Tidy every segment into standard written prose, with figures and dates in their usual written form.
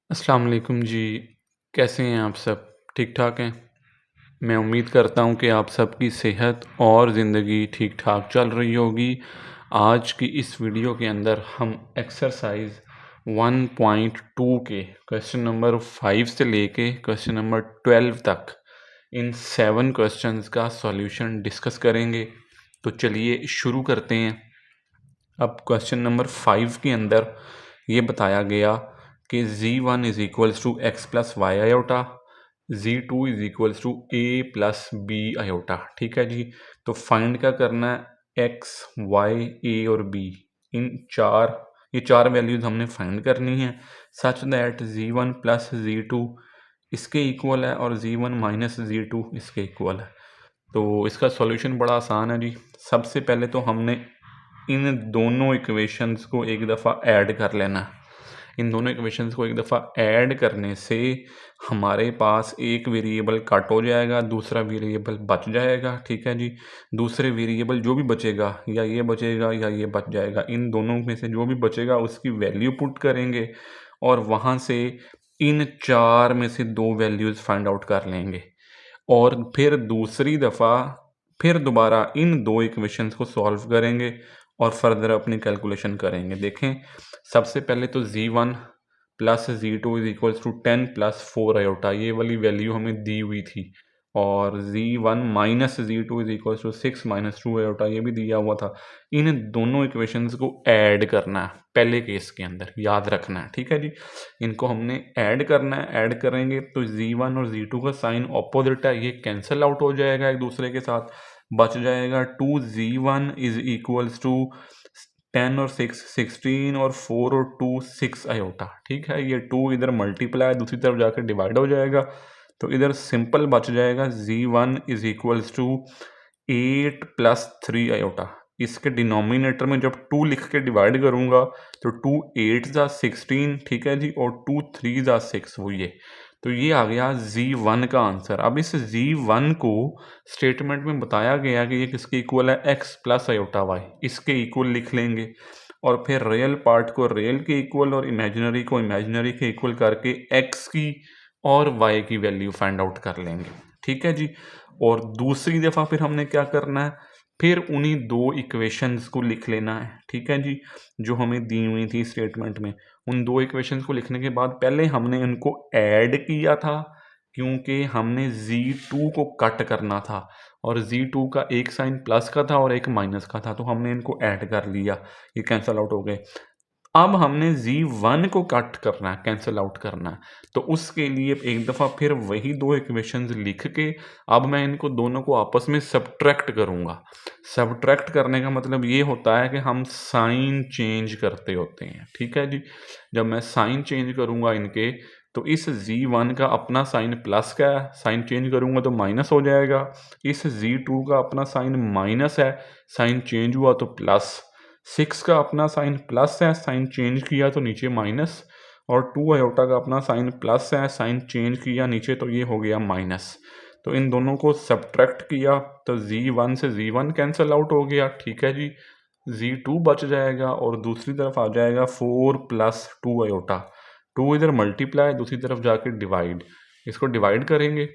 अस्सलाम वालेकुम जी। कैसे हैं आप सब? ठीक-ठाक हैं? मैं उम्मीद करता हूँ कि आप सबकी सेहत और ज़िंदगी ठीक-ठाक चल रही होगी। आज की इस वीडियो के अंदर हम एक्सरसाइज़ 1.2 के क्वेश्चन नंबर 5 से लेके क्वेश्चन नंबर 12 तक इन 7 क्वेश्चंस का सॉल्यूशन डिस्कस करेंगे। तो चलिए शुरू करते हैं। अब क्वेश्चन नंबर 5 के अंदर ये बताया गया कि z1 is equals to x plus y iota, z2 is equals to a plus b iota. ठीक है जी। तो फाइंड क्या करना है, एक्स वाई ए और बी, ये चार वैल्यूज हमने फाइंड करनी है such that z1 plus z2 इसके इक्वल है और z1 माइनस z2 इसके इक्वल है। तो इसका सॉल्यूशन बड़ा आसान है जी। सबसे पहले तो हमने इन दोनों इक्वेशंस को एक दफ़ा ऐड कर लेना। इन दोनों इक्वेशंस को एक दफ़ा ऐड करने से हमारे पास एक वेरिएबल कट हो जाएगा, दूसरा वेरिएबल बच जाएगा। ठीक है जी। दूसरे वेरिएबल जो भी बचेगा, या ये बचेगा या ये बच जाएगा, इन दोनों में से जो भी बचेगा उसकी वैल्यू पुट करेंगे और वहाँ से इन चार में से दो वैल्यूज़ फाइंड आउट कर लेंगे और फिर दोबारा इन दो इक्वेशंस को सॉल्व करेंगे और फर्दर अपनी कैलकुलेशन करेंगे। देखें, सबसे पहले तो z1 plus z2 is equals to 10 plus 4 iota, ये वाली वैल्यू हमें दी हुई थी। और z1 minus z2 is equals to 6 minus 2 iota, ये भी दिया हुआ था। इन दोनों इक्वेशंस को ऐड करना है पहले केस के अंदर, याद रखना है। ठीक है जी। इनको हमने ऐड करना है, ऐड करेंगे तो z1 और z2 का साइन ऑपोजिट है, ये कैंसिल आउट हो जाएगा एक दूसरे के साथ। बच जाएगा 2z1 इज इक्वल्स टू 10 और 6 16 और 4 और 2 6 आयोटा। ठीक है, ये 2 इधर मल्टीप्लाई दूसरी तरफ जाकर डिवाइड हो जाएगा, तो इधर सिंपल बच जाएगा z1 is equals to 8 plus 3 iota. इसके डिनोमिनेटर में जब 2 लिख के डिवाइड करूंगा तो 2 8 जा 16, ठीक है जी, और 2 3 जा 6, वो ये। तो ये आ गया z1 का आंसर। अब इस z1 को स्टेटमेंट में बताया गया कि ये किसके इक्वल है, x प्लस आयोटा वाई, इसके इक्वल लिख लेंगे और फिर रियल पार्ट को रियल के इक्वल और इमेजिनरी को इमेजिनरी के इक्वल करके x की और y की वैल्यू फाइंड आउट कर लेंगे। ठीक है जी। और दूसरी दफ़ा फिर हमने क्या करना है, फिर उन्हीं दो इक्वेशंस को लिख लेना है। ठीक है जी, जो हमें दी हुई थी स्टेटमेंट में। उन दो इक्वेशंस को लिखने के बाद पहले हमने इनको ऐड किया था, क्योंकि हमने z2 को कट करना था और z2 का एक साइन प्लस का था और एक माइनस का था, तो हमने इनको ऐड कर लिया, ये कैंसिल आउट हो गए। अब हमने z1 को कट करना है, कैंसिल आउट करना है, तो उसके लिए एक दफ़ा फिर वही दो इक्वेशंस लिख के अब मैं इनको दोनों को आपस में सब्ट्रैक्ट करूँगा। सब्ट्रैक्ट करने का मतलब ये होता है कि हम साइन चेंज करते होते हैं। ठीक है जी। जब मैं साइन चेंज करूँगा इनके, तो इस z1 का अपना साइन प्लस का है, साइन चेंज करूँगा तो माइनस हो जाएगा। इस z2 का अपना साइन माइनस है, साइन चेंज हुआ तो प्लस। 6 का अपना साइन प्लस है, साइन चेंज किया तो नीचे माइनस। और 2 आयोटा का अपना साइन प्लस है, साइन चेंज किया नीचे तो ये हो गया माइनस। तो इन दोनों को सब्ट्रैक्ट किया तो z1 से z1 कैंसिल आउट हो गया। ठीक है जी। z2 बच जाएगा और दूसरी तरफ आ जाएगा 4 प्लस 2 आयोटा। 2 इधर मल्टीप्लाई, दूसरी तरफ जाके डिवाइड, इसको डिवाइड करेंगे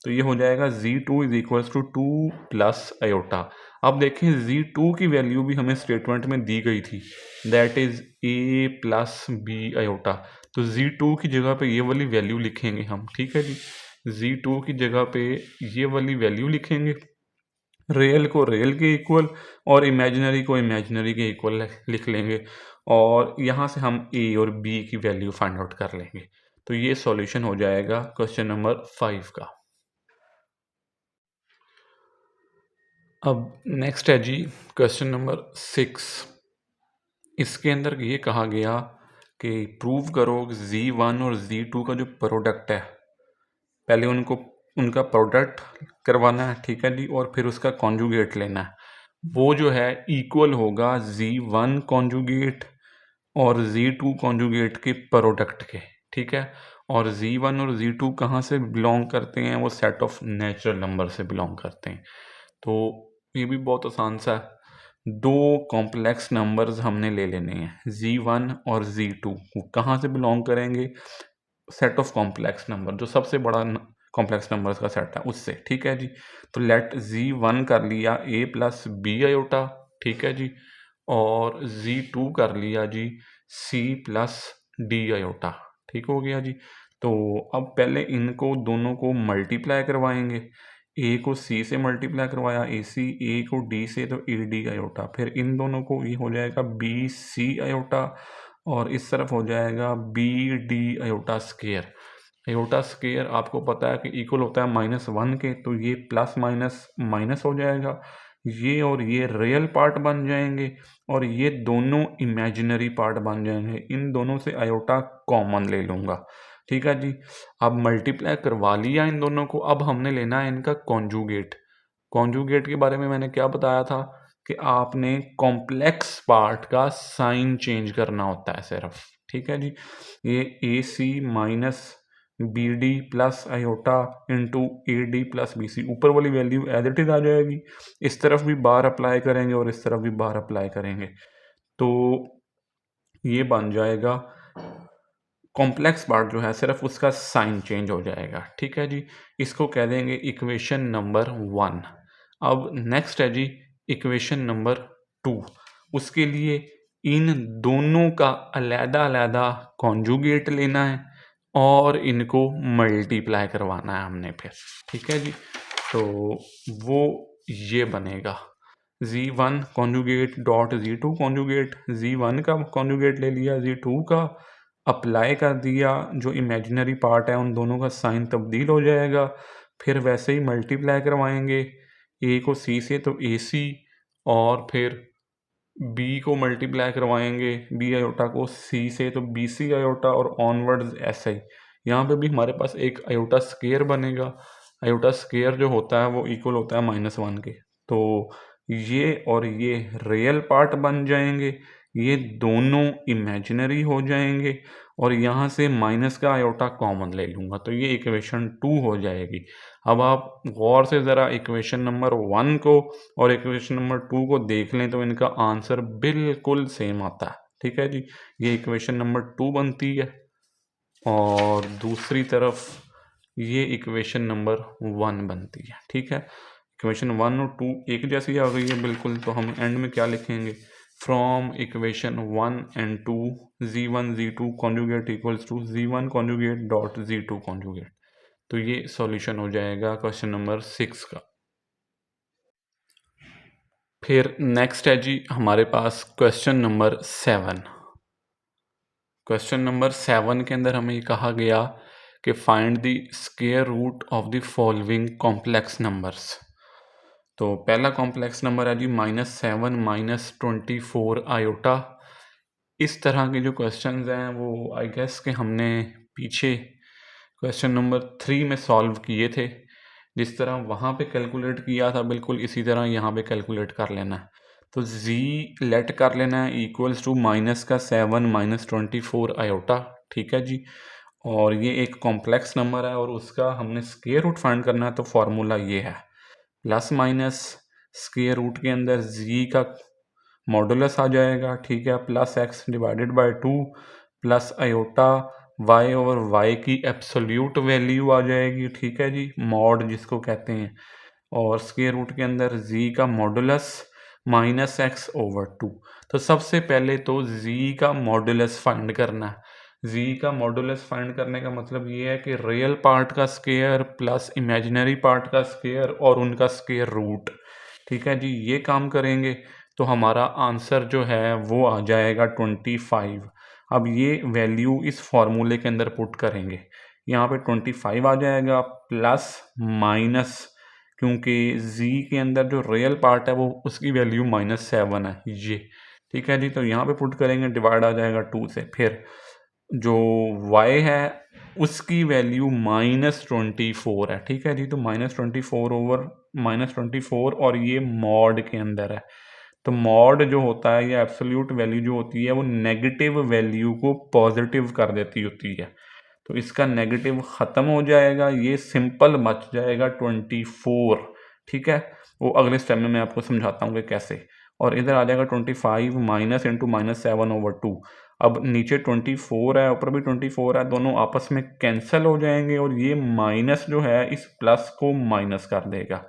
तो ये हो जाएगा z2 is equals to 2 plus iota. अब देखें, z2 की वैल्यू भी हमें स्टेटमेंट में दी गई थी, that is a plus b iota. तो z2 की जगह पे ये वाली वैल्यू लिखेंगे हम। ठीक है जी। z2 की जगह पे ये वाली वैल्यू लिखेंगे, रियल को रियल के इक्वल और इमेजिनरी को इमेजिनरी के इक्वल लिख लेंगे और यहाँ से हम a और b की वैल्यू फाइंड आउट कर लेंगे। तो ये सॉल्यूशन हो जाएगा क्वेश्चन नंबर 5 का। अब नेक्स्ट है जी क्वेश्चन नंबर 6। इसके अंदर ये कहा गया कि प्रूव करो z1 और z2 का जो प्रोडक्ट है, पहले उनका प्रोडक्ट करवाना है। ठीक है जी। और फिर उसका कॉन्जुगेट लेना है, वो जो है इक्वल होगा z1 कॉन्जुगेट और z2 कॉन्जुगेट के प्रोडक्ट के। ठीक है। और z1 और z2 कहाँ से बिलोंग करते हैं, वो सेट ऑफ नेचुरल नंबर से बिलोंग करते हैं। तो ये भी बहुत आसान सा है। दो कॉम्प्लेक्स नंबर्स हमने ले लेने हैं, z1 और z2, वो कहाँ से बिलोंग करेंगे, सेट ऑफ कॉम्प्लेक्स नंबर, जो सबसे बड़ा कॉम्प्लेक्स नंबर्स का सेट है उससे, ठीक है जी। तो लेट Z1 कर लिया a प्लस बी आयोटा, ठीक है जी, और Z2 कर लिया जी c प्लस डी आयोटा, ठीक हो गया जी। तो अब पहले इनको दोनों को मल्टीप्लाई करवाएंगे, a को c से मल्टीप्लाई करवाया ac, a को d से तो ad आयोटा, फिर इन दोनों को ये हो जाएगा bc आयोटा और इस तरफ हो जाएगा bd iota square. Iota square आपको पता है कि इक्वल होता है -1 के, तो ये प्लस माइनस माइनस हो जाएगा, ये और ये रियल पार्ट बन जाएंगे और ये दोनों इमेजिनरी पार्ट बन जाएंगे। इन दोनों से आयोटा कॉमन ले लूँगा, ठीक है जी। अब मल्टीप्लाई करवा लिया इन दोनों को, अब हमने लेना है इनका कॉन्जुगेट। कॉन्जुगेट के बारे में मैंने क्या बताया था कि आपने कॉम्प्लेक्स पार्ट का साइन चेंज करना होता है सिर्फ, ठीक है जी। ये A C minus B D plus iota into A D plus B C, ऊपर वाली वैल्यू एज इट इज आ जाएगी, इस तरफ भी बार अप्लाई करेंगे और इस तरफ भी बार अप्लाई करेंगे, तो ये बन जाएगा कॉम्प्लेक्स पार्ट जो है सिर्फ उसका साइन चेंज हो जाएगा, ठीक है जी। इसको कह देंगे इक्वेशन नंबर 1। अब नेक्स्ट है जी इक्वेशन नंबर 2। उसके लिए इन दोनों का अलग-अलग कॉन्जुगेट लेना है और इनको मल्टीप्लाई करवाना है हमने फिर, ठीक है जी। तो वो ये बनेगा Z1 conjugate dot Z2 conjugate, Z1 का कॉन्जुगेट ले लिया, Z2 का अप्लाई कर दिया, जो इमेजिनरी पार्ट है उन दोनों का साइन तब्दील हो जाएगा, फिर वैसे ही मल्टीप्लाई करवाएंगे, a को c से तो ac और फिर b को मल्टीप्लाई करवाएंगे b आयोटा को c से तो bc आयोटा और ऑनवर्ड्स ऐसे ही। यहाँ पे भी हमारे पास एक आयोटा स्केयर बनेगा, आयोटा स्केयर जो होता है वो इक्वल होता है -1 के, तो ये और ये रियल पार्ट बन जाएंगे, ये दोनों इमेजिनरी हो जाएंगे और यहाँ से माइनस का आयोटा कॉमन ले लूँगा, तो ये इक्वेशन 2 हो जाएगी। अब आप गौर से ज़रा इक्वेशन नंबर 1 को और इक्वेशन नंबर 2 को देख लें तो इनका आंसर बिल्कुल सेम आता है, ठीक है जी। ये इक्वेशन नंबर 2 बनती है और दूसरी तरफ ये इक्वेशन नंबर 1 बनती है, ठीक है। इक्वेशन 1 और 2 एक जैसी आ गई है बिल्कुल, तो हम एंड में क्या लिखेंगे, from equation 1 and 2 Z1 Z2 conjugate equals to Z1 conjugate dot Z2 conjugate. तो ये सॉल्यूशन हो जाएगा क्वेश्चन नंबर 6 का। फिर नेक्स्ट है जी हमारे पास क्वेश्चन नंबर 7। क्वेश्चन नंबर 7 के अंदर हमें कहा गया कि find the square root of the following complex numbers. तो पहला कॉम्प्लेक्स नंबर है जी -7 -24 आयोटा। इस तरह के जो क्वेश्चंस हैं वो आई गेस कि हमने पीछे क्वेश्चन नंबर 3 में सॉल्व किए थे, जिस तरह वहाँ पे कैलकुलेट किया था बिल्कुल इसी तरह यहाँ पे कैलकुलेट कर लेना है। तो z लेट कर लेना है इक्वल्स टू -7 -24 आयोटा, ठीक है जी। और ये एक कॉम्प्लेक्स नंबर है और उसका हमने स्क्वायर रूट फाइंड करना है, तो फॉर्मूला ये है प्लस माइनस स्क्वायर रूट के अंदर z का मॉडुलस आ जाएगा, ठीक है, plus x divided by 2 plus iota y over y की एब्सोल्यूट वैल्यू आ जाएगी, ठीक है जी, मॉड जिसको कहते हैं, और स्क्वायर रूट के अंदर z का मॉडुलस माइनस x ओवर 2। तो सबसे पहले तो z का मॉडुलस फाइंड करना है। z का मॉडुलस फाइंड करने का मतलब ये है कि रियल पार्ट का स्क्वायर प्लस इमेजिनरी पार्ट का स्क्वायर और उनका स्क्वायर रूट, ठीक है जी, ये काम करेंगे तो हमारा आंसर जो है वो आ जाएगा 25। अब ये वैल्यू इस फॉर्मूले के अंदर पुट करेंगे, यहाँ पे 25 आ जाएगा प्लस माइनस, क्योंकि z के अंदर जो रियल पार्ट है वो उसकी वैल्यू -7 है ये, ठीक है जी। तो यहाँ पे पुट करेंगे, डिवाइड आ जाएगा 2 से, फिर जो y है उसकी वैल्यू -24 है, ठीक है जी। तो -24 ओवर -24 और ये मॉड के अंदर है, तो मॉड जो होता है या एब्सोल्यूट वैल्यू जो होती है वो नेगेटिव वैल्यू को पॉजिटिव कर देती होती है, तो इसका नेगेटिव ख़त्म हो जाएगा, ये सिंपल बच जाएगा 24, ठीक है। वो अगले स्टेप में मैं आपको समझाता हूँ कि कैसे। और इधर आ जाएगा 25 माइनस इंटू -7 ओवर 2। अब नीचे 24 है, ऊपर भी 24 है, दोनों आपस में कैंसिल हो जाएंगे और ये माइनस जो है इस प्लस को माइनस कर देगा।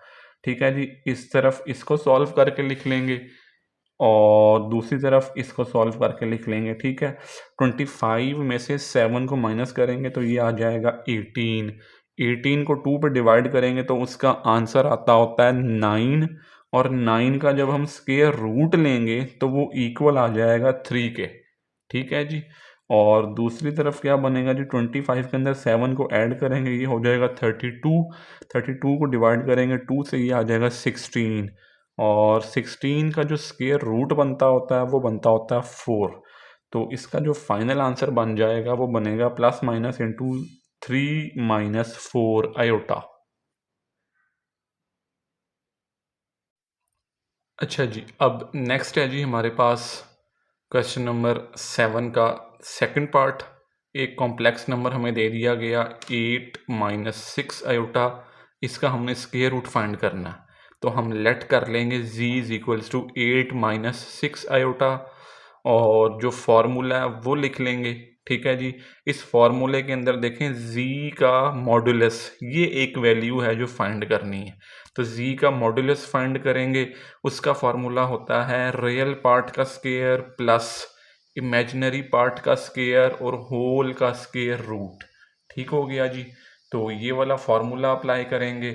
ठीक है जी, इस तरफ इसको सॉल्व करके लिख लेंगे और दूसरी तरफ इसको सॉल्व करके लिख लेंगे। ठीक है, 25 में से 7 को माइनस करेंगे तो ये आ जाएगा 18। 18 को 2 पे डिवाइड करेंगे तो उसका आंसर आता होता है 9 और 9 का जब हम स्क्वायर रूट लेंगे तो वो इक्वल आ जाएगा 3 के। ठीक है जी, और दूसरी तरफ क्या बनेगा जी, 25 के अंदर 7 को ऐड करेंगे, ये हो जाएगा 32। 32 को डिवाइड करेंगे 2 से, ये आ जाएगा 16 और 16 का जो स्क्वायर रूट बनता होता है वो बनता होता है 4। तो इसका जो फाइनल आंसर बन जाएगा वो बनेगा plus minus into 3 minus 4 iota. अच्छा जी, अब नेक्स्ट है जी हमारे पास क्वेश्चन नंबर 7 का सेकंड पार्ट। एक कॉम्प्लेक्स नंबर हमें दे दिया गया 8 माइनस 6 आयोटा, इसका हमने स्क्वायर रूट फाइंड करना है। तो हम लेट कर लेंगे z is equals to 8 minus 6 iota और जो फॉर्मूला है वो लिख लेंगे। ठीक है जी, इस फॉर्मूले के अंदर देखें z का मॉडुलस, ये एक वैल्यू है जो फाइंड करनी है। तो z का मॉडुलस फाइंड करेंगे, उसका फॉर्मूला होता है रियल पार्ट का स्क्वायर प्लस इमेजिनरी पार्ट का स्क्वायर और होल का स्क्वायर रूट। ठीक हो गया जी, तो ये वाला फॉर्मूला अप्लाई करेंगे,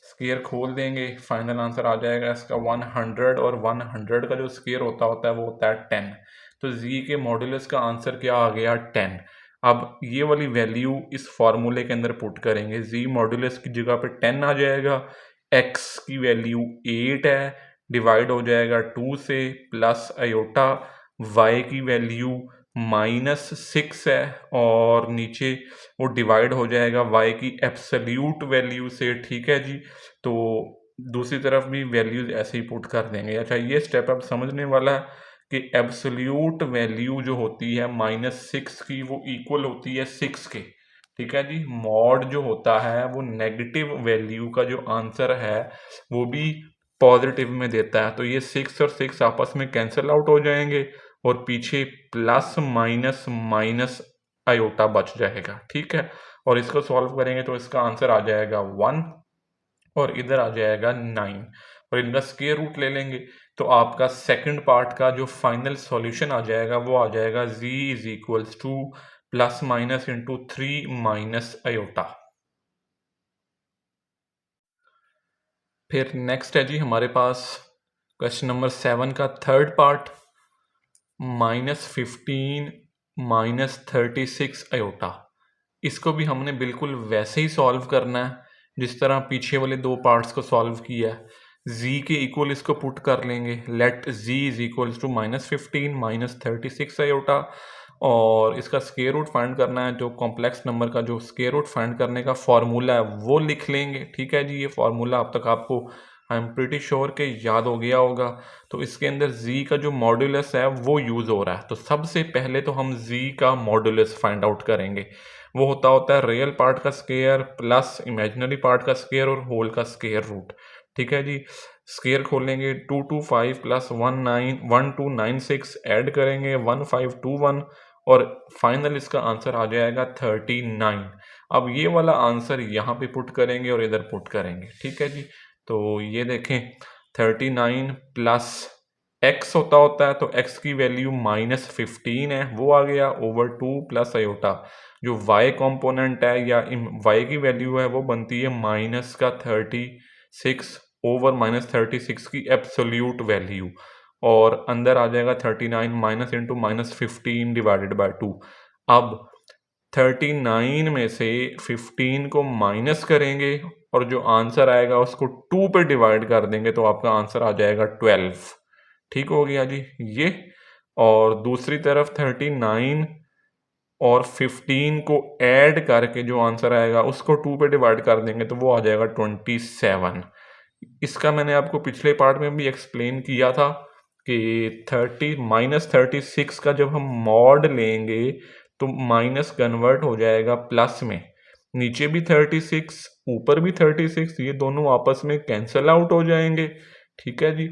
स्क्वायर खोल देंगे, फाइनल आंसर आ जाएगा इसका 100 और 100 का जो स्क्वायर होता है वो होता है 10। तो z के मॉडुलस का आंसर क्या आ गया 10। अब ये वाली वैल्यू इस फॉर्मूले के अंदर पुट करेंगे, z मॉडुलस की जगह पे 10 आ जाएगा, x की वैल्यू 8 है, डिवाइड हो जाएगा 2 से, प्लस आयोटा y की वैल्यू माइनस 6 है और नीचे वो डिवाइड हो जाएगा y की एब्सोल्यूट वैल्यू से। ठीक है जी, तो दूसरी तरफ भी वैल्यूज ऐसे ही पुट कर देंगे। अच्छा, ये स्टेप अब समझने वाला है कि एब्सोल्यूट वैल्यू जो होती है -6 की वो इक्वल होती है 6 के। ठीक है जी, मॉड जो होता है वो नेगेटिव वैल्यू का जो आंसर है वो भी पॉजिटिव में देता है। तो ये 6 और 6 आपस में कैंसिल आउट हो जाएंगे और पीछे प्लस माइनस माइनस आयोटा बच जाएगा। ठीक है, और इसको सॉल्व करेंगे तो इसका आंसर आ जाएगा 1 और इधर आ जाएगा 9 और इनका स्क्वायर रूट ले लेंगे तो आपका सेकंड पार्ट का जो फाइनल सॉल्यूशन आ जाएगा वो आ जाएगा z is equals two plus minus into 3 minus iota. फिर नेक्स्ट है जी हमारे पास क्वेश्चन नंबर 7 का थर्ड पार्ट, -15 -36 आयोटा। इसको भी हमने बिल्कुल वैसे ही सॉल्व करना है जिस तरह पीछे वाले दो पार्ट्स को सॉल्व किया है। z के इक्वल इसको पुट कर लेंगे, let z is equals to -15 -36 iota और इसका स्क्वायर रूट फाइंड करना है। जो कॉम्प्लेक्स नंबर का जो स्क्वायर रूट फाइंड करने का फॉर्मूला है वो लिख लेंगे। ठीक है जी, ये फॉर्मूला अब तक आपको आई एम प्रिटी श्योर के याद हो गया होगा। तो इसके अंदर z का जो मॉडुलस है वो यूज़ हो रहा है, तो सबसे पहले तो हम z का मॉडुलस फाइंड आउट करेंगे। वो होता है रियल पार्ट का स्क्वायर प्लस इमेजिनरी पार्ट का स्क्वायर और होल का स्क्वायर रूट। ठीक है जी, स्क्वायर खोलेंगे 225 प्लस 1296 ऐड करेंगे 1521 और फाइनल इसका आंसर आ जाएगा 39। अब ये वाला आंसर यहाँ पे पुट करेंगे और इधर पुट करेंगे। ठीक है जी, तो ये देखें 39 प्लस x होता है तो x की वैल्यू -15 है, वो आ गया ओवर 2 प्लस आयोटा। जो y कंपोनेंट है या y की वैल्यू है वो बनती है माइनस का 36 ओवर -36 की एब्सोल्यूट वैल्यू और अंदर आ जाएगा 39 माइनस इंटू -15 डिवाइडेड बाय 2। अब 39 में से 15 को माइनस करेंगे और जो आंसर आएगा उसको 2 पे डिवाइड कर देंगे तो आपका आंसर आ जाएगा 12। ठीक हो गया जी ये, और दूसरी तरफ 39 और 15 को ऐड करके जो आंसर आएगा उसको 2 पे डिवाइड कर देंगे तो वो आ जाएगा 27। इसका मैंने आपको पिछले पार्ट में भी एक्सप्लेन किया था कि 36 का जब हम मॉड लेंगे तो माइनस कन्वर्ट हो जाएगा प्लस में, नीचे भी 36 ऊपर भी 36, ये दोनों आपस में कैंसिल आउट हो जाएंगे। ठीक है जी,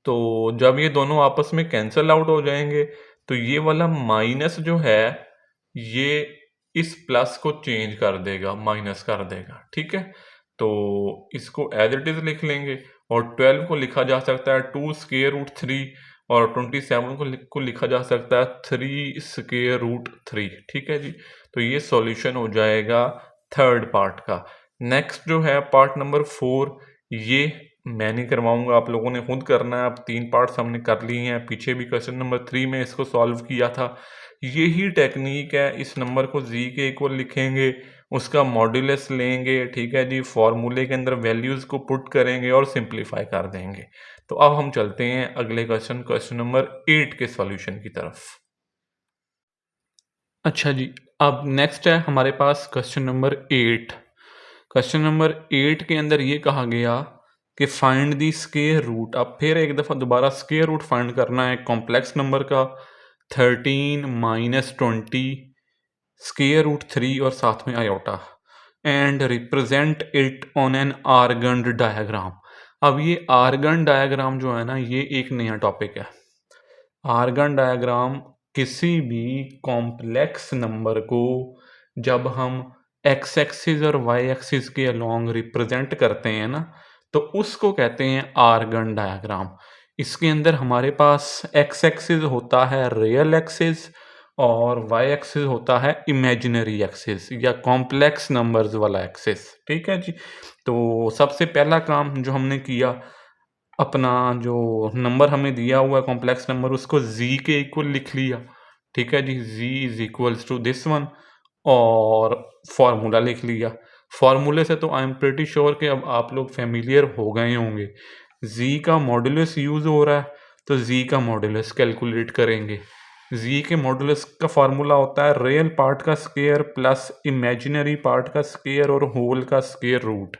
तो जब ये दोनों आपस में कैंसिल आउट हो जाएंगे तो ये वाला माइनस जो है ये इस प्लस को चेंज कर देगा, माइनस कर देगा, ठीक है। तो इसको एज इट इज लिख लेंगे और 12 को लिखा जा सकता है 2 स्क्वायर रूट 3 और 27 को लिखा जा सकता है 3 स्क्वायर रूट 3, ठीक है जी। तो ये सॉल्यूशन हो जाएगा थर्ड पार्ट का। नेक्स्ट जो है पार्ट नंबर 4, ये मैं नहीं करवाऊंगा, आप लोगों ने खुद करना है। अब 3 पार्ट्स हमने कर लिए हैं, पीछे भी क्वेश्चन नंबर 3 में इसको सॉल्व किया था। यही टेक्निक है, इस नंबर को z के इक्वल लिखेंगे, उसका मॉड्यूलस लेंगे, ठीक है जी, फॉर्मूले के अंदर वैल्यूज को पुट करेंगे और सिंप्लीफाई कर देंगे। तो अब हम चलते हैं अगले क्वेश्चन नंबर 8 के सॉल्यूशन की तरफ। अच्छा जी, अब नेक्स्ट है हमारे पास क्वेश्चन नंबर 8। क्वेश्चन नंबर 8 के अंदर ये कहा गया कि फाइंड दी स्क्वायर रूट। अब फिर एक दफ़ा दोबारा स्क्वायर रूट फाइंड करना है कॉम्प्लेक्स नंबर का, 13 माइनस 20 स्क्वायर रूट 3 और साथ में iota, and represent it on an Argand diagram. अब ये आर्गन डायग्राम जो है ना, ये एक नया टॉपिक है। आर्गन डायग्राम किसी भी कॉम्प्लेक्स नंबर को जब हम एक्स एक्सिस और वाई एक्सिस के अलोंग रिप्रेजेंट करते हैं ना, तो उसको कहते हैं आर्गन डायग्राम। इसके अंदर हमारे पास एक्स एक्सिस होता है रियल एक्सिस और वाई एक्सिस होता है इमेजिनरी एक्सिस या कॉम्प्लेक्स नंबर्स वाला एक्सिस, ठीक है जी। तो सबसे पहला काम जो हमने किया, अपना जो नंबर हमें दिया हुआ है कॉम्प्लेक्स नंबर, उसको z के इक्वल लिख लिया, ठीक है जी। z is equals to this one और फॉर्मूला लिख लिया। फॉर्मूले से तो आई एम प्रिटी श्योर कि अब आप लोग फेमिलियर हो गए होंगे। z का मॉडुलस यूज हो रहा है, तो z का मॉडुलस कैलकुलेट करेंगे। z के मॉडुलस का फॉर्मूला होता है रियल पार्ट का स्क्वायर प्लस इमेजिनरी पार्ट का स्क्वायर और होल का स्क्वायर रूट।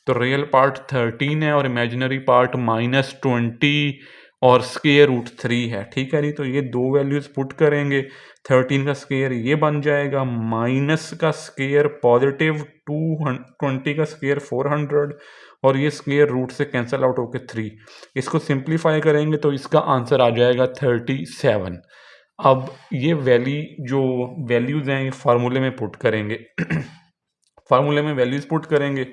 तो रियल पार्ट 13 है और इमेजिनरी पार्ट -20 और स्क्वायर रूट 3 है, ठीक है जी। तो ये दो वैल्यूज पुट करेंगे, 13 का स्क्वायर ये बन जाएगा, माइनस का स्क्वायर पॉजिटिव 20 का स्क्वायर 400 और ये स्क्वायर रूट से कैंसिल आउट होकर 3। इसको सिंप्लीफाई करेंगे तो इसका आंसर आ जाएगा 37। अब ये जो वैल्यूज हैं ये फार्मूले में पुट करेंगे फार्मूले में वैल्यूज पुट करेंगे,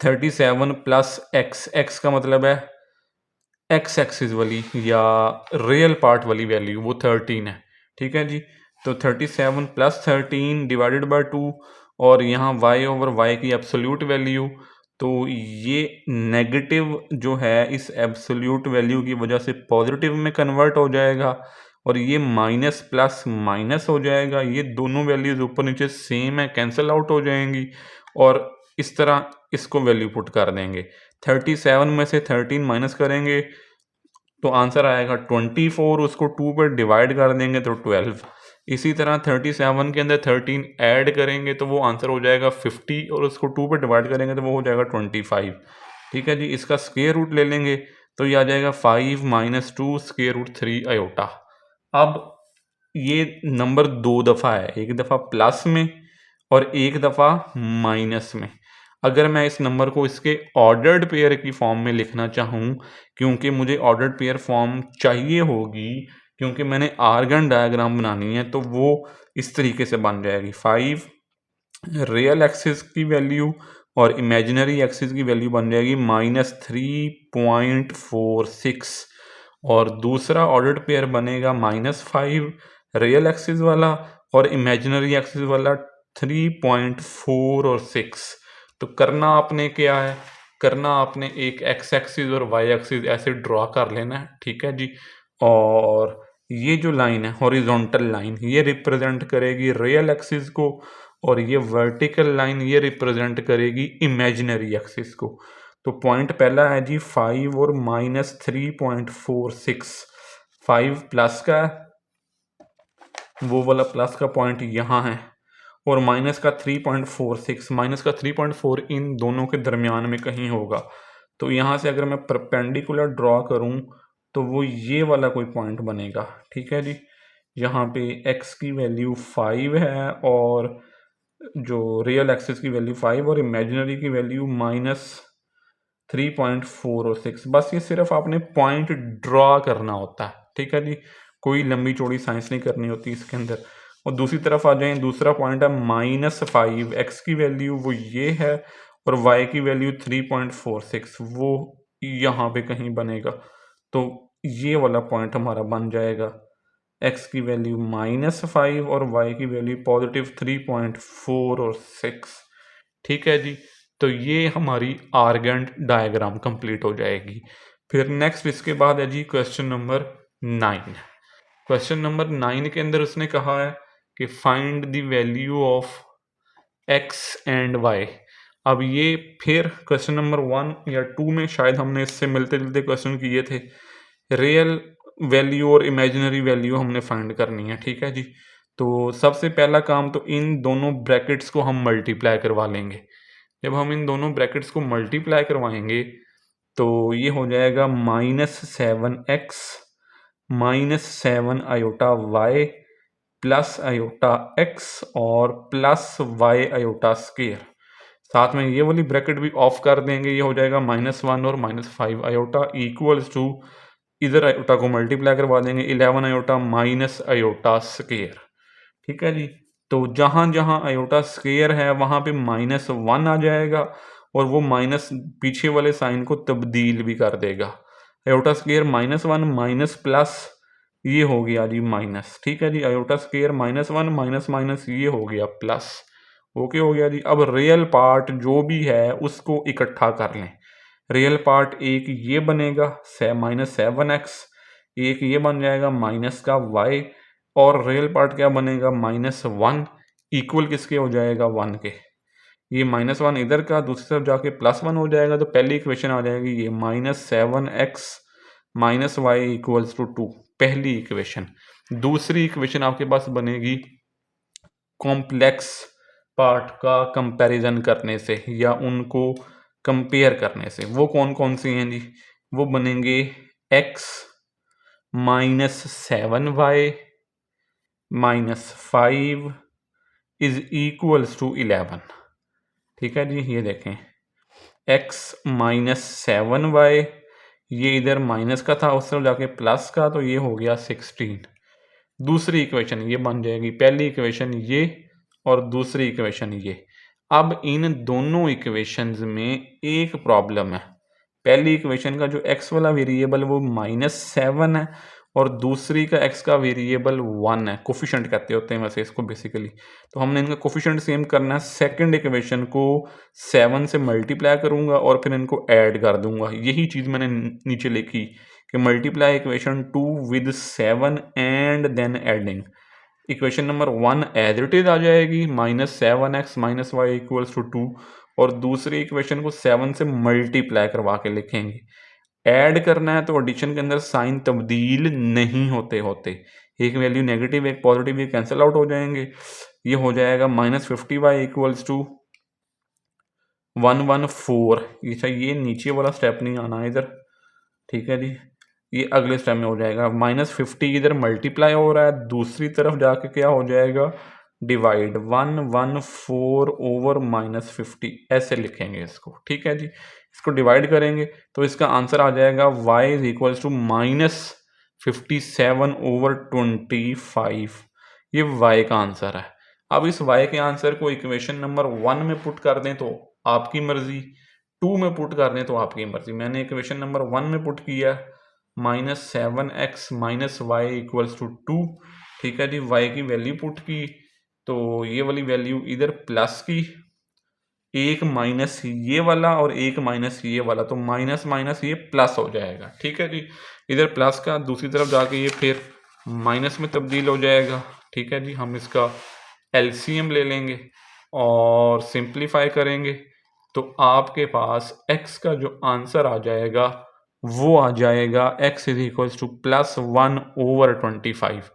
37 प्लस एक्स का मतलब है एक्स एक्सिस वाली या रियल पार्ट वाली वैल्यू, वो 13 है, ठीक है जी। तो 37 प्लस 13 डिवाइडेड बाय 2 और यहाँ y ओवर y की एब्सोल्यूट वैल्यू, तो ये नेगेटिव जो है इस एब्सोल्यूट वैल्यू की वजह से पॉजिटिव में कन्वर्ट हो जाएगा और ये माइनस प्लस माइनस हो जाएगा। ये दोनों वैल्यूज ऊपर नीचे सेम है, कैंसिल आउट हो जाएंगी और इस तरह इसको वैल्यू पुट कर देंगे। 37 में से 13 माइनस करेंगे तो आंसर आएगा 24, उसको 2 पर डिवाइड कर देंगे तो 12। इसी तरह 37 के अंदर 13 ऐड करेंगे तो वो आंसर हो जाएगा 50 और उसको 2 पर डिवाइड करेंगे तो वो हो जाएगा 25, ठीक है जी। इसका स्क्वायर रूट ले लेंगे तो ये आ जाएगा 5 माइनस 2 स्क्वायर रूट 3 आयोटा। अब ये नंबर दो दफ़ा है, एक दफ़ा प्लस में और एक दफ़ा माइनस में। अगर मैं इस नंबर को इसके ऑर्डर्ड पेयर की फॉर्म में लिखना चाहूँ, क्योंकि मुझे ऑर्डर्ड पेयर फॉर्म चाहिए होगी क्योंकि मैंने आर्गन डायग्राम बनानी है, तो वो इस तरीके से बन जाएगी। 5 रियल एक्सिस की वैल्यू और इमेजिनरी एक्सिस की वैल्यू बन जाएगी -3.46 और दूसरा ऑर्डर्ड पेयर बनेगा -5 रियल एक्सिस वाला और इमेजिनरी एक्सिस वाला 3.4 और 6। तो करना आपने क्या है, करना आपने एक एक्स एक्सिस और वाई एक्सिस ऐसे ड्रॉ कर लेना है, ठीक है जी। और ये जो लाइन है हॉरिजॉन्टल लाइन, ये रिप्रेजेंट करेगी रियल एक्सिस को और ये वर्टिकल लाइन ये रिप्रेजेंट करेगी इमेजिनरी एक्सिस को। तो पॉइंट पहला है जी 5 और -3.46। 5 प्लस का है, वो वाला प्लस का पॉइंट यहाँ है और माइनस का 3.46, माइनस का 3.4 इन दोनों के दरमियान में कहीं होगा। तो यहाँ से अगर मैं परपेंडिकुलर ड्रॉ करूँ तो वो ये वाला कोई पॉइंट बनेगा, ठीक है जी। यहाँ पे x की वैल्यू 5 है और जो रियल एक्सिस की वैल्यू 5 और इमेजिनरी की वैल्यू -3.4 और 6। बस ये सिर्फ आपने पॉइंट ड्रॉ करना होता है, ठीक है जी। कोई लंबी चौड़ी साइंस नहीं करनी होती इसके अंदर। और दूसरी तरफ आ जाएं, दूसरा पॉइंट है -5, एक्स की वैल्यू वो ये है और वाई की वैल्यू 3.46, वो यहाँ पे कहीं बनेगा। तो ये वाला पॉइंट हमारा बन जाएगा, एक्स की वैल्यू -5 और वाई की वैल्यू +3.4 और 6। ठीक है जी, तो ये हमारी आर्गेंट डायग्राम कंप्लीट हो जाएगी। फिर नेक्स्ट इसके बाद है जी क्वेश्चन नंबर 9। क्वेश्चन नंबर 9 के अंदर उसने कहा है कि find the value of x and y. अब ये फिर क्वेश्चन नंबर 1 या 2 में शायद हमने इससे मिलते जुलते क्वेश्चन किए थे। रियल वैल्यू और इमेजिनरी वैल्यू हमने फाइंड करनी है। ठीक है जी, तो सबसे पहला काम तो इन दोनों ब्रैकेट्स को हम मल्टीप्लाई करवा लेंगे। जब हम इन दोनों ब्रैकेट्स को मल्टीप्लाई करवाएंगे तो ये हो जाएगा -7x -7 iota y plus iota x और प्लस y आयोटा स्क्वायर। साथ में ये वाली ब्रैकेट भी ऑफ कर देंगे, ये हो जाएगा -1 और -5 आयोटा इक्वल्स टू, इधर आयोटा को मल्टीप्लाई करवा देंगे 11 आयोटा माइनस आयोटा स्क्वायर। ठीक है जी, तो जहाँ जहाँ आयोटा स्क्वायर है वहाँ पे -1 आ जाएगा और वो माइनस पीछे वाले साइन को तब्दील भी कर देगा। आयोटा स्क्वायर -1 माइनस प्लस ये हो गया जी माइनस। ठीक है जी, आयोटा स्क्वायर -1 माइनस माइनस ये हो गया प्लस। ओके हो गया जी। अब रियल पार्ट जो भी है उसको इकट्ठा कर लें। रियल पार्ट एक ये बनेगा -7x, एक ये बन जाएगा माइनस का y, और रियल पार्ट क्या बनेगा -1 इक्वल किसके हो जाएगा 1 के। ये -1 इधर का दूसरी तरफ जाके +1 हो जाएगा, तो पहली इक्वेशन आ जाएगी ये -7x -y इक्वल्स टू 2, पहली इक्वेशन। दूसरी इक्वेशन आपके पास बनेगी कॉम्प्लेक्स पार्ट का कंपैरिजन करने से या उनको कंपेयर करने से। वो कौन कौन सी हैं जी? वो बनेंगे x -7y -5 is equals to 11। ठीक है जी, ये देखें x -7y, ये इधर माइनस का था उस तरफ जाके प्लस का, तो ये हो गया 16। दूसरी इक्वेशन ये बन जाएगी, पहली इक्वेशन ये और दूसरी इक्वेशन ये। अब इन दोनों इक्वेशंस में एक प्रॉब्लम है। पहली इक्वेशन का जो x वाला वेरिएबल वो -7 है और दूसरी का x का वेरिएबल 1 है। कोफिशिएंट कहते होते हैं वैसे इसको बेसिकली। तो हमने इनका कोफिशिएंट सेम करना है। सेकंड इक्वेशन को 7 से मल्टीप्लाई करूंगा और फिर इनको ऐड कर दूंगा। यही चीज़ मैंने नीचे लिखी कि multiply equation 2 with 7 and then adding. Equation number 1 as it is आ जाएगी -7x -y इक्वल्स टू 2, और दूसरी इक्वेशन को 7 से मल्टीप्लाई करवा के लिखेंगे। ऐड करना है तो एडिशन के अंदर साइन तब्दील नहीं होते, एक वैल्यू नेगेटिव एक पॉजिटिव ये कैंसिल आउट हो जाएंगे। ये हो जाएगा -50y इक्वल्स टू 114। ये नीचे वाला स्टेप नहीं आना इधर। ठीक है जी, ये अगले स्टेप में हो जाएगा। -50 इधर मल्टीप्लाई हो रहा है, दूसरी तरफ जाके क्या हो जाएगा डिवाइड, 114 ओवर -50 ऐसे लिखेंगे इसको। ठीक है जी, इसको डिवाइड करेंगे तो इसका आंसर आ जाएगा y is equals to -57 over 25। ये y का आंसर है। अब इस y के आंसर को इक्वेशन नंबर 1 में पुट कर दें तो आपकी मर्जी, 2 में पुट कर दें तो आपकी मर्जी। मैंने इक्वेशन नंबर 1 में पुट किया -7x -y इक्वल्स टू 2। ठीक है जी, y की वैल्यू पुट की तो ये वाली वैल्यू इधर प्लस की, एक माइनस ये वाला और एक माइनस ये वाला, तो माइनस माइनस ये प्लस हो जाएगा। ठीक है जी, इधर प्लस का दूसरी तरफ जाके ये फिर माइनस में तब्दील हो जाएगा। ठीक है जी, हम इसका एलसीएम ले लेंगे और सिंप्लीफाई करेंगे तो आपके पास x का जो आंसर आ जाएगा वो आ जाएगा x is equals to +1 over 25।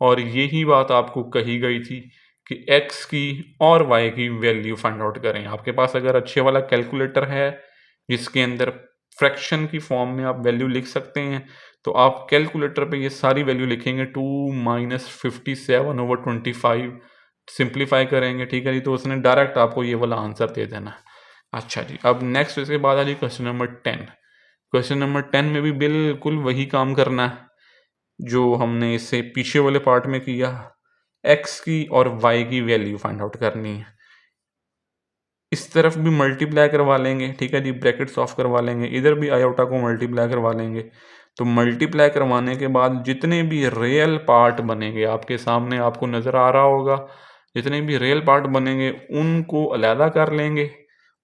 और यही बात आपको कही गई थी कि x की और y की वैल्यू फाइंड आउट करें। आपके पास अगर अच्छे वाला कैलकुलेटर है जिसके अंदर फ्रैक्शन की फॉर्म में आप वैल्यू लिख सकते हैं, तो आप कैलकुलेटर पे ये सारी वैल्यू लिखेंगे 2 - 57 ओवर 25, सिंप्लीफाई करेंगे। ठीक है जी, तो उसने डायरेक्ट आपको ये वाला आंसर दे देना। अच्छा जी, अब नेक्स्ट इसके बाद आ जी क्वेश्चन नंबर 10। क्वेश्चन नंबर 10 में भी बिल्कुल वही काम करना है। जो हमने इससे पीछे वाले पार्ट में किया, x की और y की वैल्यू फाइंड आउट करनी है। इस तरफ भी मल्टीप्लाई करवा लेंगे, ठीक है जी, ब्रैकेट्स ऑफ करवा लेंगे, इधर भी आयोटा को मल्टीप्लाई करवा लेंगे। तो मल्टीप्लाई करवाने के बाद जितने भी रियल पार्ट बनेंगे आपके सामने, आपको नज़र आ रहा होगा, जितने भी रियल पार्ट बनेंगे उनको अलहदा कर लेंगे,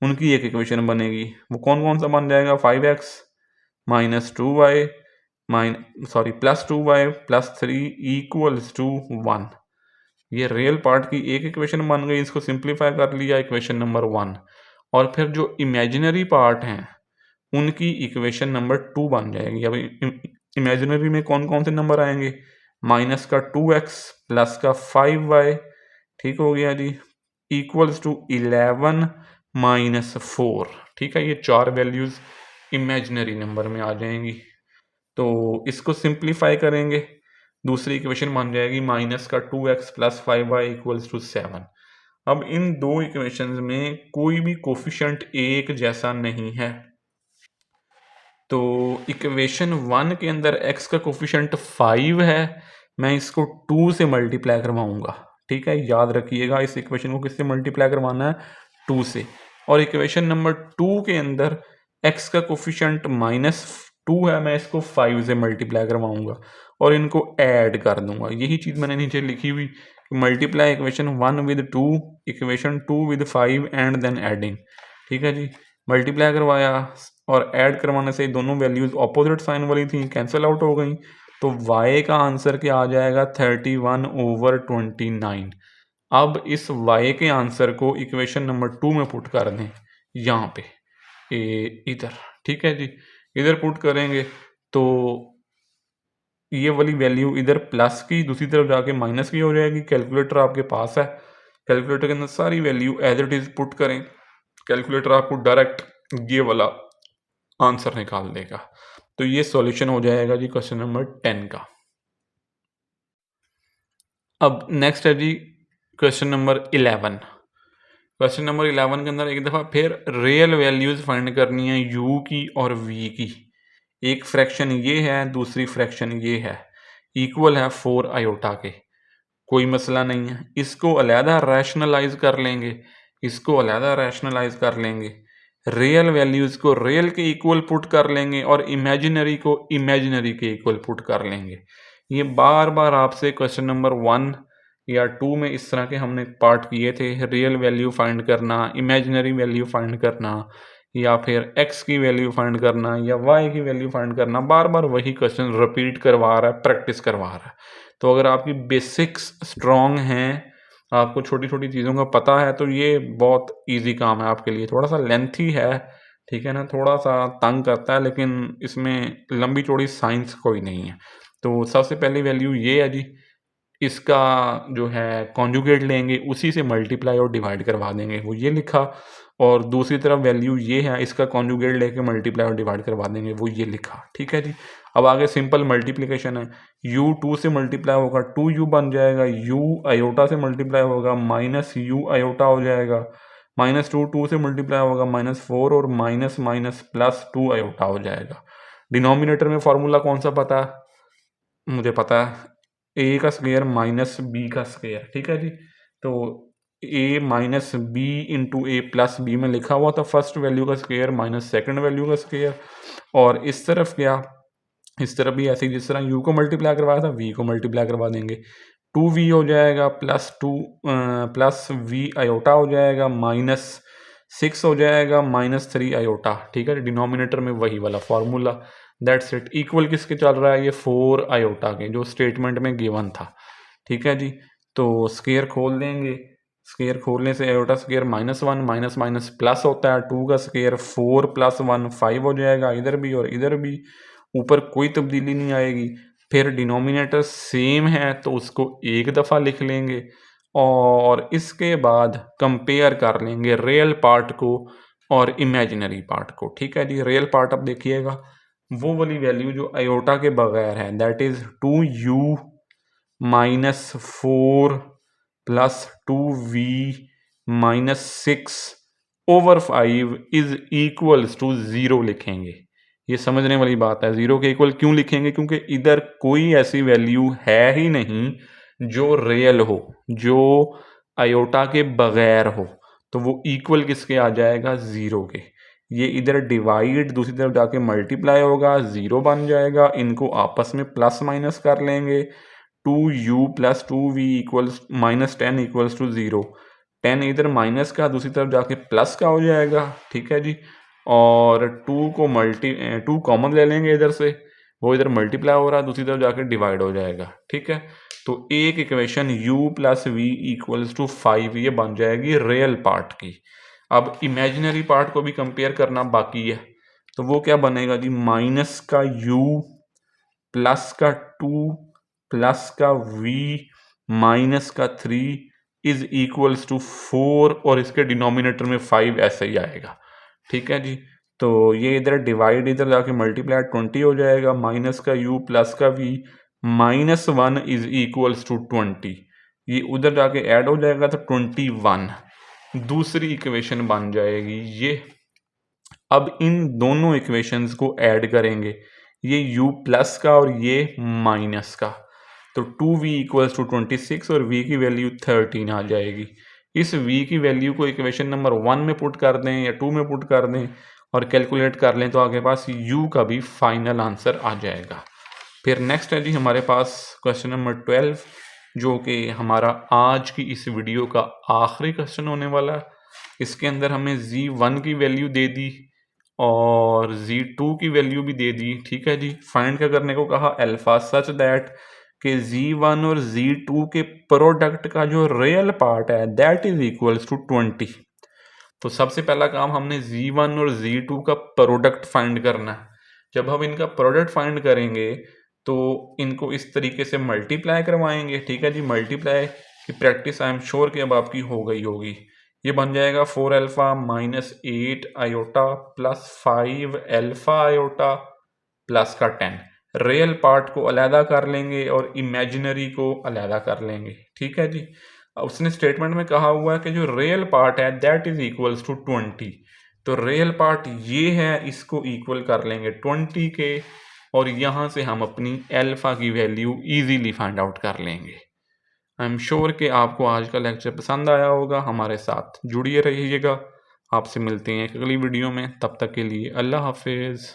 उनकी एक इक्वेशन बनेगी। वो कौन कौन सा बन जाएगा, 5x minus 2y plus 2y plus 3 equals to 1। ये रियल पार्ट की एक इक्वेशन बन गई, इसको सिंप्लीफाई कर लिया, इक्वेशन नंबर 1। और फिर जो इमेजिनरी पार्ट हैं उनकी इक्वेशन नंबर 2 बन जाएगी। अब इमेजिनरी में कौन कौन से नंबर आएंगे, माइनस का 2x प्लस का 5y, ठीक हो गया जी, इक्वल्स टू 11 माइनस 4। ठीक है, ये 4 वैल्यूज इमेजिनरी नंबर में आ जाएंगी। तो इसको सिंप्लीफाई करेंगे, दूसरी इक्वेशन बन जाएगी माइनस का 2x plus 5y equals to 7। अब इन दो इक्वेशंस में कोई भी कोफिशिएंट एक जैसा नहीं है, तो इक्वेशन 1 के अंदर x का कोफिशिएंट 5 है, मैं इसको 2 से मल्टीप्लाई करवाऊंगा। ठीक है, याद रखिएगा इस इक्वेशन को किससे मल्टीप्लाई करवाना है, 2 से। और इक्वेशन नंबर 2 के अंदर x का कोफिशिएंट -2 है, मैं इसको 5 से मल्टीप्लाई करवाऊंगा और इनको ऐड कर दूंगा। यही चीज़ मैंने नीचे लिखी हुई, multiply equation 1 with 2, equation 2 with 5 and then adding. ठीक है जी, मल्टीप्लाई करवाया और ऐड करवाने से दोनों वैल्यूज ऑपोजिट साइन वाली थी, कैंसिल आउट हो गई। तो y का आंसर क्या आ जाएगा, 31/29। अब इस y के आंसर को इक्वेशन नंबर 2 में पुट कर दें, यहाँ पे इधर। ठीक है जी, इधर पुट करेंगे तो ये वाली वैल्यू इधर प्लस की, दूसरी तरफ जाके माइनस की हो जाएगी। कैलकुलेटर आपके पास है, कैलकुलेटर के अंदर सारी value as it is put करें, कैलकुलेटर आपको डायरेक्ट ये वाला आंसर निकाल देगा। तो ये सॉल्यूशन हो जाएगा जी क्वेश्चन नंबर 10 का। अब नेक्स्ट है जी क्वेश्चन नंबर 11। क्वेश्चन नंबर 11 के अंदर एक दफ़ा फिर रियल वैल्यूज़ फाइंड करनी है u की और v की। एक फ्रैक्शन ये है, दूसरी फ्रैक्शन ये है, इक्वल है 4 आयोटा के। कोई मसला नहीं है, इसको अलहदा रैशनलाइज कर लेंगे, इसको अलहदा रैशनलाइज कर लेंगे, रियल वैल्यूज़ को रियल के इक्वल पुट कर लेंगे और इमेजिनरी को इमेजिनरी के इक्वल पुट कर लेंगे। ये बार बार आपसे क्वेश्चन नंबर 1 या 2 में इस तरह के हमने पार्ट किए थे, रियल वैल्यू फाइंड करना, इमेजिनरी वैल्यू फाइंड करना, या फिर x की वैल्यू फाइंड करना या y की वैल्यू फाइंड करना। बार बार वही क्वेश्चन रिपीट करवा रहा है, प्रैक्टिस करवा रहा है। तो अगर आपकी बेसिक्स स्ट्रॉन्ग हैं, आपको छोटी छोटी चीज़ों का पता है, तो ये बहुत इजी काम है आपके लिए। थोड़ा सा लेंथी है, ठीक है ना, थोड़ा सा तंग करता है, लेकिन इसमें लंबी चौड़ी साइंस कोई नहीं है। तो सबसे पहली वैल्यू ये है जी, इसका जो है कॉन्जुगेट लेंगे, उसी से मल्टीप्लाई और डिवाइड करवा देंगे, वो ये लिखा। और दूसरी तरफ वैल्यू ये है, इसका कॉन्जुगेट लेके मल्टीप्लाई और डिवाइड करवा देंगे, वो ये लिखा। ठीक है जी, अब आगे सिंपल मल्टीप्लिकेशन है, u 2 से मल्टीप्लाई होगा 2u बन जाएगा, u आयोटा से मल्टीप्लाई होगा माइनस u आयोटा हो जाएगा, -2 2 से मल्टीप्लाई होगा -4 और माइनस माइनस प्लस 2 आयोटा हो जाएगा। डिनोमिनेटर में फॉर्मूला कौन सा पता है, मुझे पता है, ए का स्क्वायर माइनस बी का स्क्वायर। ठीक है जी, तो ए माइनस बी इंटू ए प्लस बी में लिखा हुआ था फर्स्ट वैल्यू का स्क्वायर माइनस सेकंड वैल्यू का स्क्वायर। और इस तरफ क्या, इस तरफ भी ऐसे ही, जिस तरह u को मल्टीप्लाई करवाया था v को मल्टीप्लाई करवा देंगे, 2v हो जाएगा प्लस v आयोटा हो जाएगा, -6 हो जाएगा, -3 आयोटा। ठीक है, डिनोमिनेटर में वही वाला फॉर्मूला, दैट्स इट। इक्वल किसके चल रहा है, ये 4 आयोटा के, जो स्टेटमेंट में गिवन था। ठीक है जी, तो स्क्वायर खोल देंगे, स्क्वायर खोलने से iota square -1 minus minus plus होता है, 2 का स्क्वायर 4 + 1 5 हो जाएगा, इधर भी और इधर भी, ऊपर कोई तब्दीली नहीं आएगी। फिर डिनोमिनेटर सेम है तो उसको एक दफ़ा लिख लेंगे और इसके बाद कंपेयर कर लेंगे रियल पार्ट को और इमेजिनरी पार्ट को। ठीक है जी, रियल पार्ट अब देखिएगा, वो वाली वैल्यू जो आयोटा के बगैर है, that is 2u -4 plus 2v -6 over 5 is equals to 0 लिखेंगे। ये समझने वाली बात है। 0 के इक्वल क्यों लिखेंगे? क्योंकि इधर कोई ऐसी वैल्यू है ही नहीं जो रियल हो, जो आयोटा के बगैर हो, तो वो इक्वल किसके आ जाएगा? 0 के। ये इधर डिवाइड दूसरी तरफ जाके मल्टीप्लाई होगा, 0 बन जाएगा। इनको आपस में प्लस माइनस कर लेंगे। 2u plus 2v equals -10 equals to 0। 10 इधर माइनस का दूसरी तरफ जाके प्लस का हो जाएगा, ठीक है जी। और 2 कॉमन ले लेंगे इधर से, वो इधर मल्टीप्लाई हो रहा है, दूसरी तरफ जाके डिवाइड हो जाएगा, ठीक है। तो एक equation u plus v equals to 5 ये बन जाएगी रियल पार्ट की। अब इमेजिनरी पार्ट को भी कंपेयर करना बाकी है, तो वो क्या बनेगा जी? माइनस का u प्लस का 2 प्लस का v माइनस का 3 इज इक्वल्स टू 4 और इसके डिनोमिनेटर में 5 ऐसे ही आएगा, ठीक है जी। तो ये इधर डिवाइड इधर जाके मल्टीप्लाई 20 हो जाएगा। माइनस का u प्लस का v -1 इज इक्वल्स टू 20, ये उधर जाके ऐड हो जाएगा तो 21 दूसरी इक्वेशन बन जाएगी ये। अब इन दोनों इक्वेशंस को ऐड करेंगे, ये u प्लस का और ये माइनस का, तो 2v इक्वल्स टू 26 और v की वैल्यू 13 आ जाएगी। इस v की वैल्यू को इक्वेशन नंबर 1 में पुट कर दें या 2 में पुट कर दें और कैलकुलेट कर लें तो आपके पास u का भी फाइनल आंसर आ जाएगा। फिर नेक्स्ट है जी हमारे पास क्वेश्चन नंबर 12, जो कि हमारा आज की इस वीडियो का आखिरी क्वेश्चन होने वाला है। इसके अंदर हमें z1 की वैल्यू दे दी और z2 की वैल्यू भी दे दी, ठीक है जी। फाइंड क्या करने को कहा? अल्फा सच दैट कि z1 और z2 के प्रोडक्ट का जो रियल पार्ट है दैट इज इक्वल्स टू 20। तो सबसे पहला काम हमने z1 और z2 का प्रोडक्ट फाइंड करना है। जब हम इनका प्रोडक्ट फाइंड करेंगे तो इनको इस तरीके से मल्टीप्लाई करवाएंगे, ठीक है जी। मल्टीप्लाई की प्रैक्टिस आई एम श्योर कि अब आपकी हो गई होगी। ये बन जाएगा 4 alpha minus 8 iota plus 5 alpha iota plus का 10। रियल पार्ट को अलहदा कर लेंगे और इमेजिनरी को अलहदा कर लेंगे, ठीक है जी। उसने स्टेटमेंट में कहा हुआ है कि जो रियल पार्ट है दैट इज इक्वल्स टू 20, तो रियल पार्ट ये है, इसको इक्वल कर लेंगे 20 के और यहाँ से हम अपनी अल्फा की वैल्यू इजीली फाइंड आउट कर लेंगे। आई एम श्योर कि आपको आज का लेक्चर पसंद आया होगा। हमारे साथ जुड़िए रहिएगा। आपसे मिलते हैं एक अगली वीडियो में, तब तक के लिए अल्लाह हाफिज़।